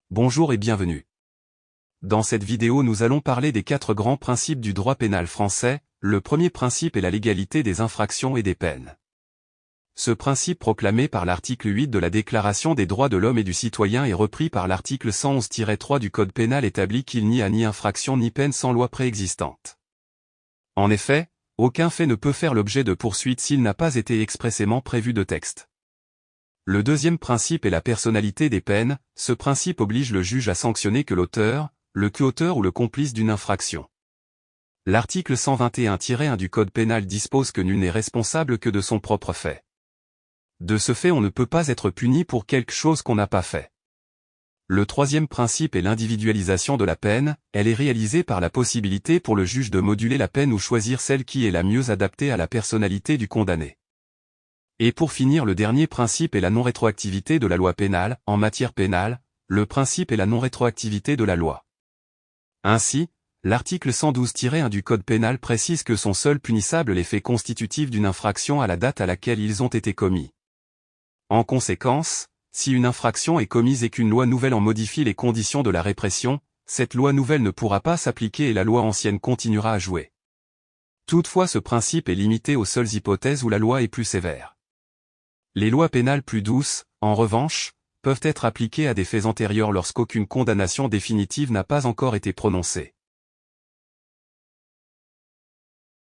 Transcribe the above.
Bonjour et bienvenue. Dans cette vidéo nous allons parler des 4 grands principes du droit pénal français. Le premier principe est la légalité des infractions et des peines. Ce principe proclamé par l'article 8 de la Déclaration des droits de l'homme et du citoyen est repris par l'article 111-3 du Code pénal établit qu'il n'y a ni infraction ni peine sans loi préexistante. En effet, aucun fait ne peut faire l'objet de poursuites s'il n'a pas été expressément prévu de texte. Le deuxième principe est la personnalité des peines. Ce principe oblige le juge à sanctionner que l'auteur, le coauteur ou le complice d'une infraction. L'article 121-1 du Code pénal dispose que nul n'est responsable que de son propre fait. De ce fait on ne peut pas être puni pour quelque chose qu'on n'a pas fait. Le troisième principe est l'individualisation de la peine. Elle est réalisée par la possibilité pour le juge de moduler la peine ou choisir celle qui est la mieux adaptée à la personnalité du condamné. Et pour finir, le dernier principe est la non-rétroactivité de la loi pénale. En matière pénale, le principe est la non-rétroactivité de la loi. Ainsi, l'article 112-1 du Code pénal précise que sont seuls punissables les faits constitutifs d'une infraction à la date à laquelle ils ont été commis. En conséquence, si une infraction est commise et qu'une loi nouvelle en modifie les conditions de la répression, cette loi nouvelle ne pourra pas s'appliquer et la loi ancienne continuera à jouer. Toutefois, ce principe est limité aux seules hypothèses où la loi est plus sévère. Les lois pénales plus douces, en revanche, peuvent être appliquées à des faits antérieurs lorsqu'aucune condamnation définitive n'a pas encore été prononcée.